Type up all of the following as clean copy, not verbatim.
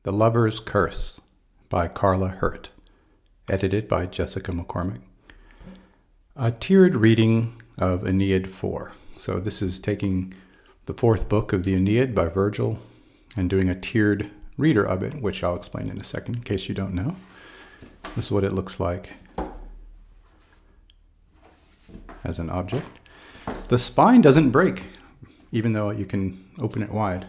The Lover's Curse by Carla Hurt, edited by Jessica McCormick. A tiered reading of Aeneid 4. So this is taking the fourth book of the Aeneid by Virgil and doing a tiered reader of it, which I'll explain in a second in case you don't know. This is what it looks like as an object. The spine doesn't break, even though you can open it wide.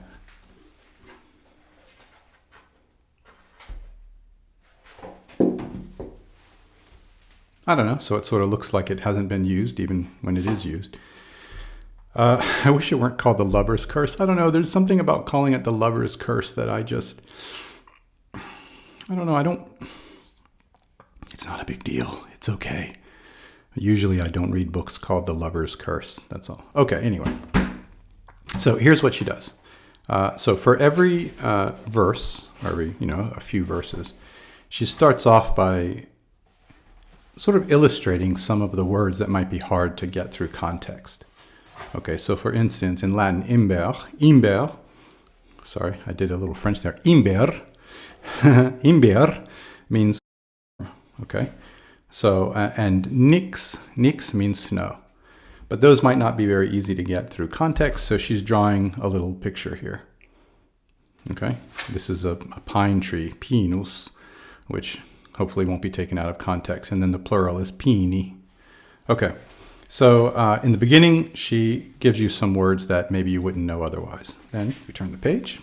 I don't know, so it sort of looks like it hasn't been used, even when it is used. I wish it weren't called the Lover's Curse. I don't know, there's something about calling it the Lover's Curse that I don't know, it's not a big deal. It's okay. Usually I don't read books called The Lover's Curse, that's all. Okay, anyway. So here's what she does. So for every verse, or a few verses, she starts off by sort of illustrating some of the words that might be hard to get through context. Okay, so for instance, in Latin, imber, sorry, I did a little French there, imber, imber means, okay, so, and nix means snow. But those might not be very easy to get through context, so she's drawing a little picture here. Okay, this is a pine tree, pinus, which hopefully won't be taken out of context, and then the plural is pini. Okay, so in the beginning, she gives you some words that maybe you wouldn't know otherwise. Then we turn the page.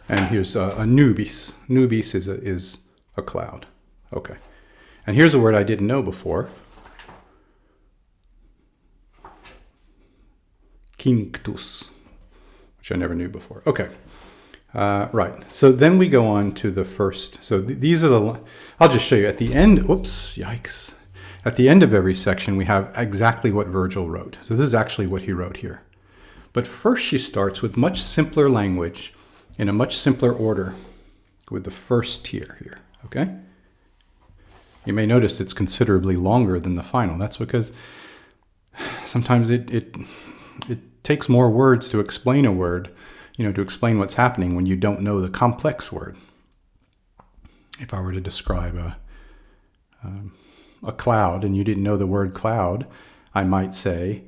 And here's a nubis. Nubis is a cloud. Okay. And here's a word I didn't know before. Quinctus, which I never knew before. Okay. Right. So then we go on to the first. So these are I'll just show you at the end. Oops, yikes. At the end of every section, we have exactly what Virgil wrote. So this is actually what he wrote here. But first she starts with much simpler language in a much simpler order with the first tier here. Okay. You may notice it's considerably longer than the final. That's because sometimes it takes more words to explain a word, to explain what's happening when you don't know the complex word. If I were to describe a cloud and you didn't know the word cloud, I might say,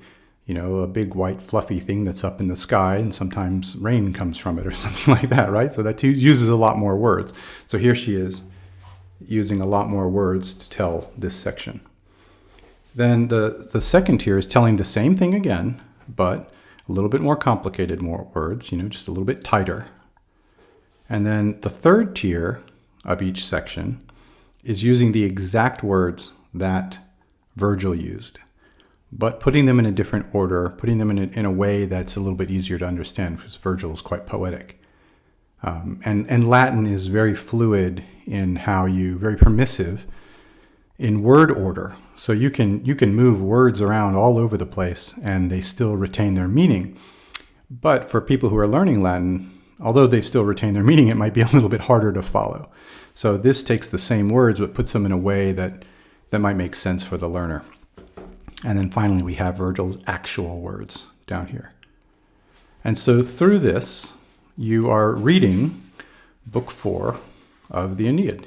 a big white fluffy thing that's up in the sky and sometimes rain comes from it or something like that, right? So that uses a lot more words. So here she is using a lot more words to tell this section. Then the second tier is telling the same thing again, but a little bit more complicated, more words, just a little bit tighter. And then the third tier of each section is using the exact words that Virgil used, but putting them in a different order, putting them in a way that's a little bit easier to understand, because Virgil is quite poetic. And Latin is very fluid in very permissive in word order. So you can move words around all over the place and they still retain their meaning. But for people who are learning Latin, although they still retain their meaning, it might be a little bit harder to follow. So this takes the same words but puts them in a way that might make sense for the learner. And then finally we have Virgil's actual words down here. And so through this, you are reading book 4 of the Aeneid,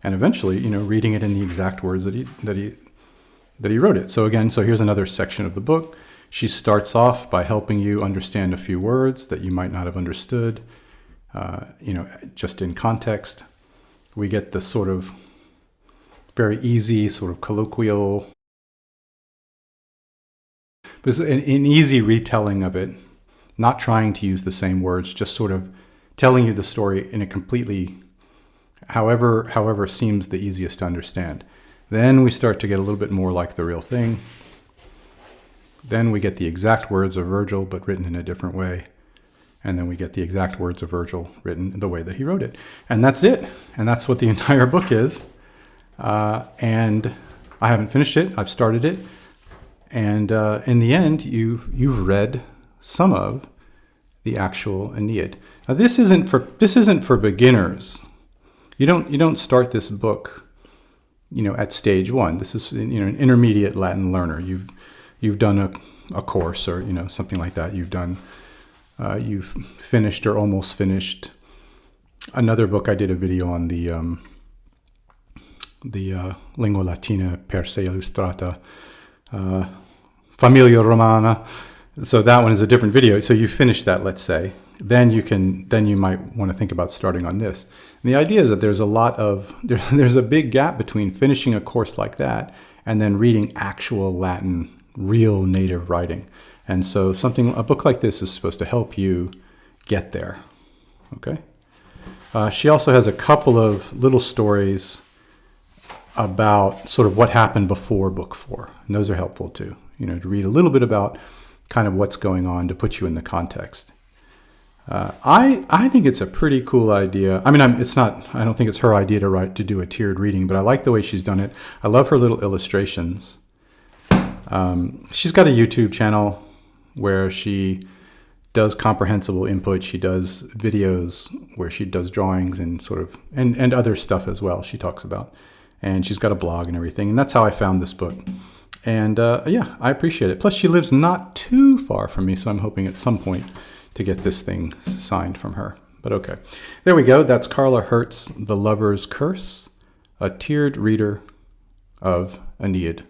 and eventually, reading it in the exact words that he wrote it. So again, here's another section of the book. She starts off by helping you understand a few words that you might not have understood, just in context. We get the sort of very easy, sort of colloquial, but an easy retelling of it. Not trying to use the same words, just sort of telling you the story in a completely, however seems the easiest to understand. Then we start to get a little bit more like the real thing. Then we get the exact words of Virgil, but written in a different way. And then we get the exact words of Virgil written the way that he wrote it. And that's it. And that's what the entire book is. And I haven't finished it. I've started it. And in the end, you've read some of the actual Aeneid. Now this isn't for beginners. You don't start this book, at stage 1. This is an intermediate Latin learner. you've done a course or, something like that. You've finished or almost finished another book. I did a video on the Lingua Latina per se illustrata, Familia Romana. So that one is a different video. So you finish that, let's say, then you might want to think about starting on this. And the idea is that there's a big gap between finishing a course like that and then reading actual Latin, real native writing. And so a book like this is supposed to help you get there. Okay. She also has a couple of little stories about sort of what happened before book 4. And those are helpful too, to read a little bit about kind of what's going on to put you in the context. I think it's a pretty cool idea. I mean, I don't think it's her idea to do a tiered reading, but I like the way she's done it. I love her little illustrations. She's got a YouTube channel where she does comprehensible input. She does videos where she does drawings and and other stuff as well she talks about. And she's got a blog and everything. And that's how I found this book. And yeah, I appreciate it. Plus, she lives not too far from me, so I'm hoping at some point to get this thing signed from her. But okay. There we go. That's Carla Hertz's The Lover's Curse, a tiered reader of Aeneid.